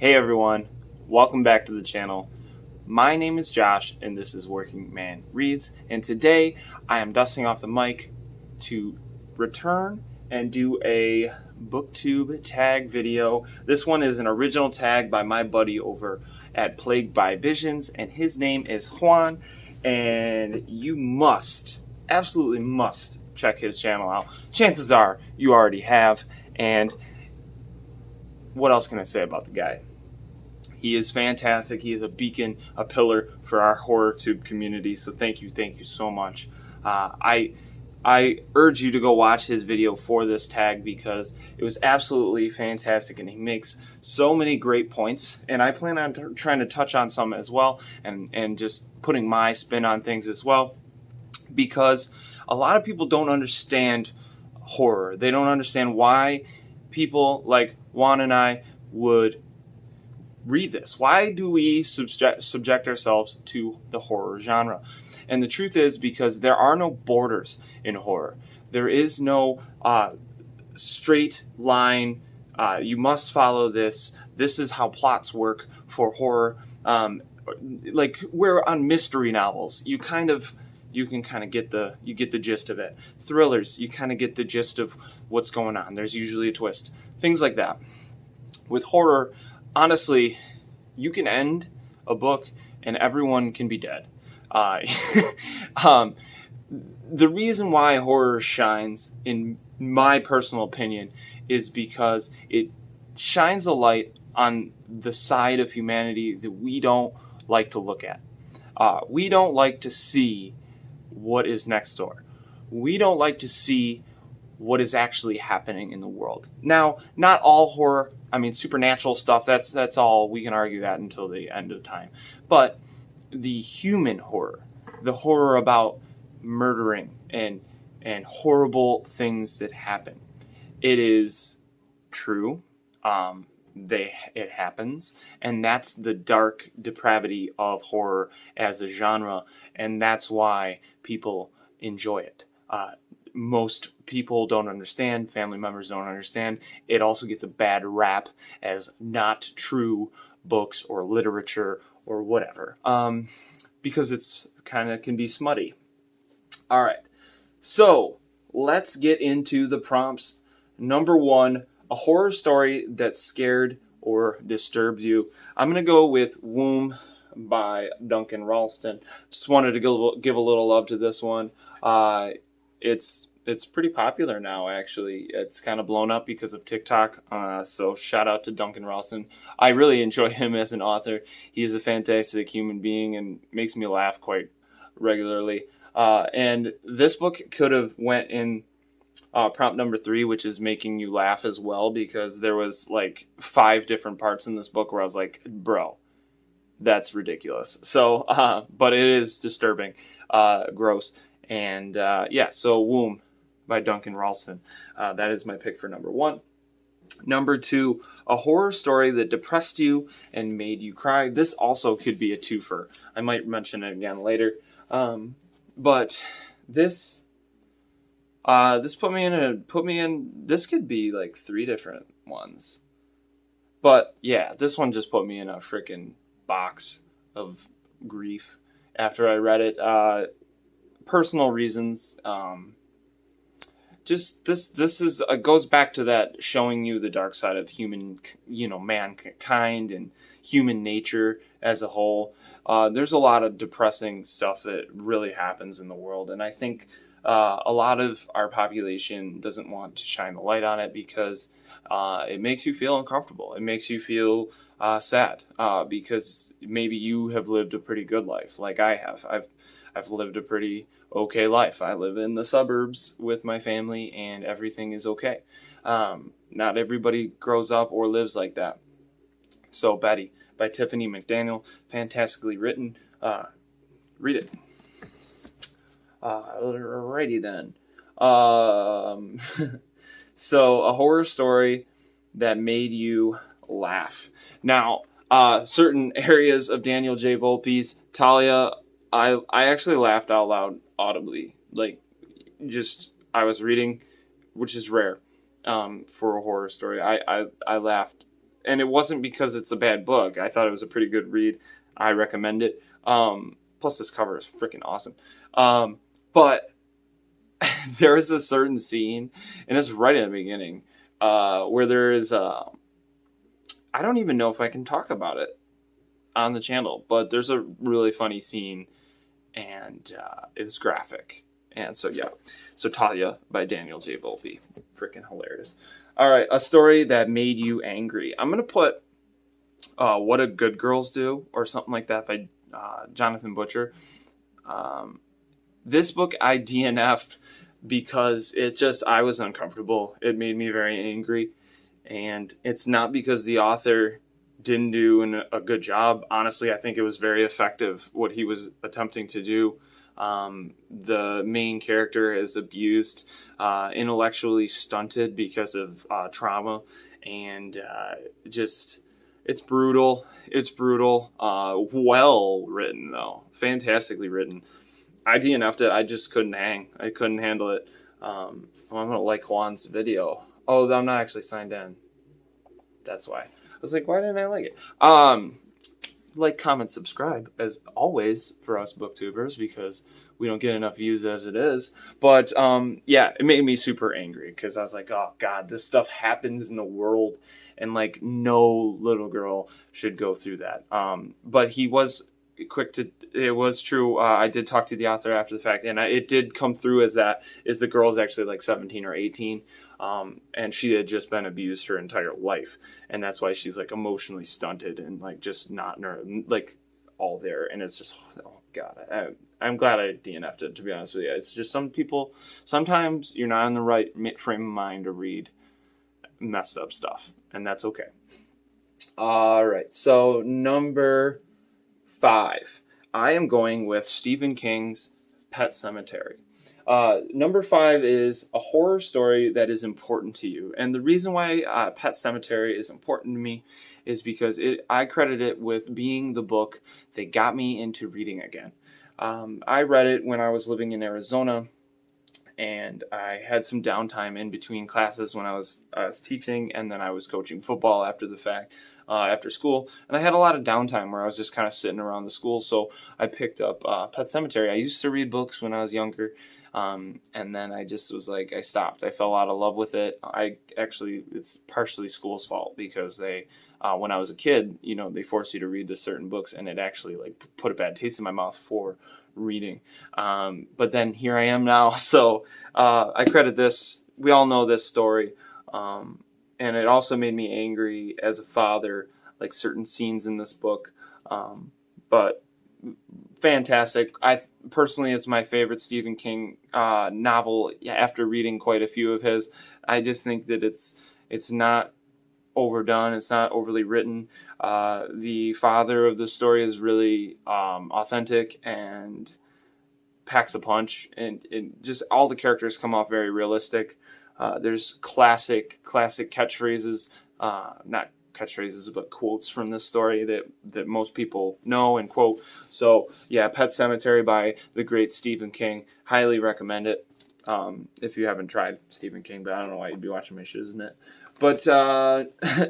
Hey everyone, welcome back to the channel. My name is Josh and this is Working Man Reads, and today I am dusting off the mic to return and do a booktube tag video. This one is an original tag by my buddy over at Plagued by Visions, and his name is Juan, and you must, absolutely must check his channel out. Chances are you already have, and what else can I say about the guy? He is fantastic. He is a beacon, a pillar for our horror tube community. So thank you so much. I urge you to go watch his video for this tag because it was absolutely fantastic, and he makes so many great points. And I plan on trying to touch on some as well, and just putting my spin on things as well, because a lot of people don't understand horror. They don't understand why people like Juan and I would read this. Why do we subject ourselves to the horror genre? And the truth is because there are no borders in horror. There is no straight line. You must follow this. This is how plots work for horror. Like we're on mystery novels, you can kind of get the gist of it. Thrillers, you kind of get the gist of what's going on. There's usually a twist. Things like that. With horror, honestly, you can end a book and everyone can be dead. The reason why horror shines, in my personal opinion, is because it shines a light on the side of humanity that we don't like to look at. We don't like to see what is next door. We don't like to see what is actually happening in the world. Now, not all horror, I mean supernatural stuff, that's all, we can argue that until the end of time. But the human horror, the horror about murdering and horrible things that happen, it is true. It happens, and that's the dark depravity of horror as a genre, and that's why people enjoy it. Most people don't understand, family members don't understand. It also gets a bad rap as not true books or literature or whatever, because it's kind of can be smutty. All right, so let's get into the prompts. Number one, a horror story that scared or disturbed you. I'm going to go with Womb by Duncan Ralston. Just wanted to give a little love to this one. It's pretty popular now, actually. It's kind of blown up because of TikTok. So shout out to Duncan Ralston. I really enjoy him as an author. He is a fantastic human being and makes me laugh quite regularly. And this book could have went in prompt number 3, which is making you laugh as well, because there was like 5 different parts in this book where I was like, bro, that's ridiculous. So, but it is disturbing, gross. And yeah, so Womb by Duncan Ralston. That is my pick for number 1. Number 2, a horror story that depressed you and made you cry. This also could be a twofer. I might mention it again later. But this put me in, this could be like 3 different ones. But yeah, this one just put me in a freaking box of grief after I read it. Personal reasons. Just this is goes back to that, showing you the dark side of human, mankind and human nature as a whole. There's a lot of depressing stuff that really happens in the world, and I think a lot of our population doesn't want to shine the light on it because it makes you feel uncomfortable. It makes you feel sad because maybe you have lived a pretty good life, like I have. I've lived a pretty okay life. I live in the suburbs with my family, and everything is okay. Not everybody grows up or lives like that. So Betty by Tiffany McDaniel, fantastically written. Read it. Alrighty then. So a horror story that made you laugh. Now, certain areas of Daniel J. Volpe's Talia, I actually laughed out loud audibly. Like, just, I was reading, which is rare for a horror story. I laughed and it wasn't because it's a bad book. I thought it was a pretty good read. I recommend it. Plus, this cover is freaking awesome. But there is a certain scene, and it's right in the beginning, where there is I don't even know if I can talk about it on the channel, but there's a really funny scene, and it's graphic. And so, yeah. So, Talia by Daniel J. Volpe. Freaking hilarious. All right. A story that made you angry. I'm going to put What a Good Girls Do, or something like that, by Jonathan Butcher. This book I DNF'd because I was uncomfortable. It made me very angry. And it's not because the author didn't do a good job. Honestly, I think it was very effective what he was attempting to do. The main character is abused, intellectually stunted because of trauma, and it's brutal. It's brutal. Well written, though. Fantastically written. I DNF'd it. I just couldn't hang. I couldn't handle it. I'm going to like Juan's video. Oh, I'm not actually signed in. That's why. I was like, why didn't I like it? Like, comment, subscribe, as always, for us booktubers, because we don't get enough views as it is. But, yeah, it made me super angry, because I was like, oh, God, this stuff happens in the world, and, like, no little girl should go through that. But he was it was true. I did talk to the author after the fact, and it did come through as the girl's actually like 17 or 18, and she had just been abused her entire life, and that's why she's like emotionally stunted and like just not like all there. And it's just, oh God, I'm glad I DNF'd it, to be honest with you. It's just sometimes you're not in the right frame of mind to read messed up stuff, and that's okay. All right, so number 5. I am going with Stephen King's Pet Sematary. Number 5 is a horror story that is important to you. And the reason why Pet Sematary is important to me is because I credit it with being the book that got me into reading again. I read it when I was living in Arizona, and I had some downtime in between classes when I was teaching, and then I was coaching football after the fact. After school, and I had a lot of downtime where I was just kind of sitting around the school, so I picked up Pet Sematary. I used to read books when I was younger, and then I just was like, I stopped. I fell out of love with it. It's partially school's fault, because they, when I was a kid, they forced you to read the certain books, and it actually like put a bad taste in my mouth for reading. But then here I am now, so I credit this. We all know this story. And it also made me angry as a father, like certain scenes in this book. But fantastic. Personally, it's my favorite Stephen King novel after reading quite a few of his. I just think that it's not overdone. It's not overly written. The father of the story is really authentic and packs a punch, and just all the characters come off very realistic. There's classic catchphrases, not catchphrases, but quotes from this story that most people know and quote. So yeah, Pet Sematary by the great Stephen King. Highly recommend it. If you haven't tried Stephen King, but I don't know why you'd be watching my shit, isn't it? But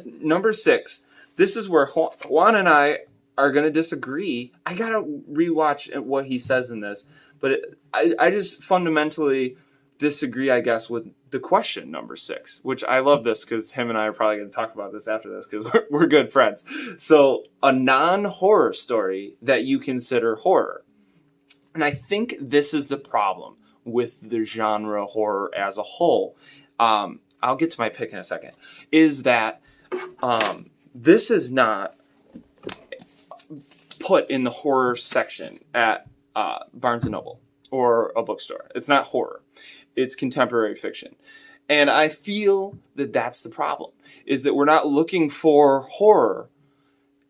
number 6, this is where Juan and I are going to disagree. I got to rewatch what he says in this, but I just fundamentally disagree, I guess, with the question number 6, which I love this because him and I are probably going to talk about this after this because we're good friends. So a non-horror story that you consider horror. And I think this is the problem with the genre horror as a whole. I'll get to my pick in a second. Is that this is not put in the horror section at Barnes & Noble or a bookstore. It's not horror. It's contemporary fiction. And I feel that that's the problem, is that we're not looking for horror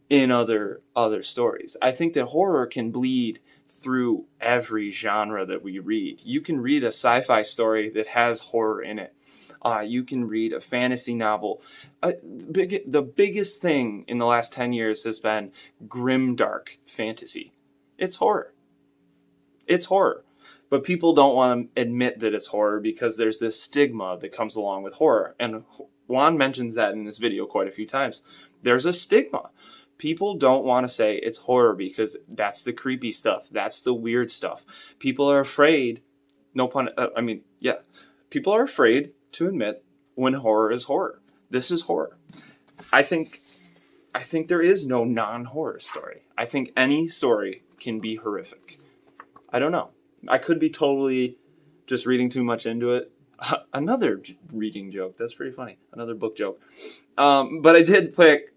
in other stories. I think that horror can bleed through every genre that we read. You can read a sci-fi story that has horror in it. You can read a fantasy novel. The biggest thing in the last 10 years has been grimdark fantasy. It's horror. It's horror. But people don't want to admit that it's horror because there's this stigma that comes along with horror. And Juan mentions that in this video quite a few times. there's a stigma. People don't want to say it's horror because that's the creepy stuff. That's the weird stuff. People are afraid, no pun, yeah. People are afraid to admit when horror is horror. This is horror. I think there is no non-horror story. I think any story can be horrific. I don't know. I could be totally just reading too much into it. Another reading joke. That's pretty funny. Another book joke. But I did pick.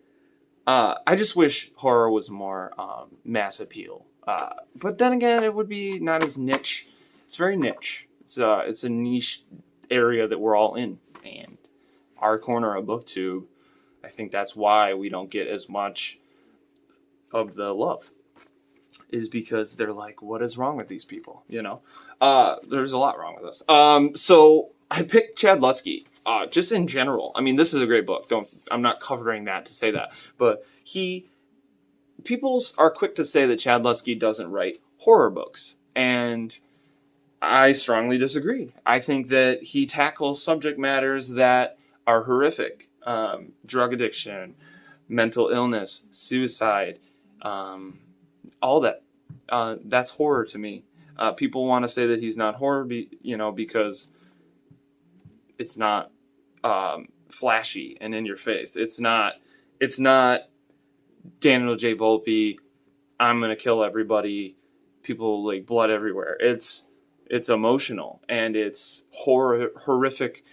I just wish horror was more mass appeal. But then again, it would be not as niche. It's very niche. It's a niche area that we're all in, and our corner of BookTube, I think that's why we don't get as much of the love, is because they're like, what is wrong with these people? You know, there's a lot wrong with us. So I picked Chad Lutzke, just in general. I mean, this is a great book. I'm not covering that to say that, but people are quick to say that Chad Lutzke doesn't write horror books, and I strongly disagree. I think that he tackles subject matters that are horrific. Drug addiction, mental illness, suicide, all that. That's horror to me. People want to say that he's not horror, because it's not flashy and in your face. It's not Daniel J. Volpe, I'm gonna kill everybody, people like blood everywhere. It's emotional and it's horrific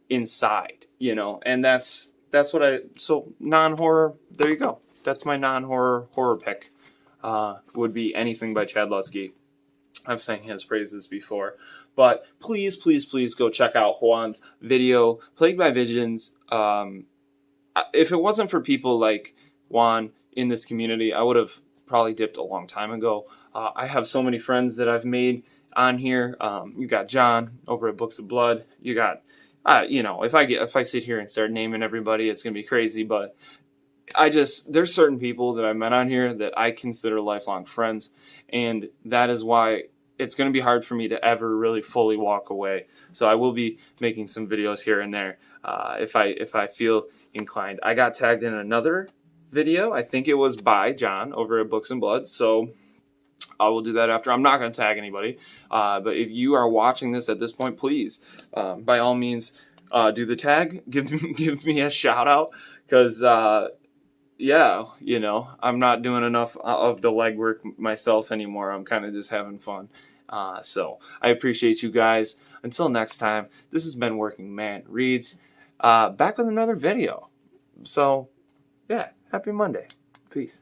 inside, and that's what so non-horror, there you go. That's my non-horror horror pick. Would be anything by Chad Lutzke. I've sang his praises before, but please, please, please go check out Juan's video, Plagued by Visions. If it wasn't for people like Juan in this community, I would have probably dipped a long time ago. I have so many friends that I've made on here. You got John over at Books of Blood. You got, if I sit here and start naming everybody, it's gonna be crazy. But there's certain people that I met on here that I consider lifelong friends, and that is why it's going to be hard for me to ever really fully walk away. So I will be making some videos here and there if I feel inclined. I got tagged in another video. I think it was by John over at Books and Blood. So I will do that after. I'm not going to tag anybody. But if you are watching this at this point, please, by all means, do the tag. Give me a shout out, because I'm not doing enough of the legwork myself anymore. I'm kind of just having fun. So I appreciate you guys. Until next time, this has been Working Man Reads, back with another video. So, yeah, happy Monday. Peace.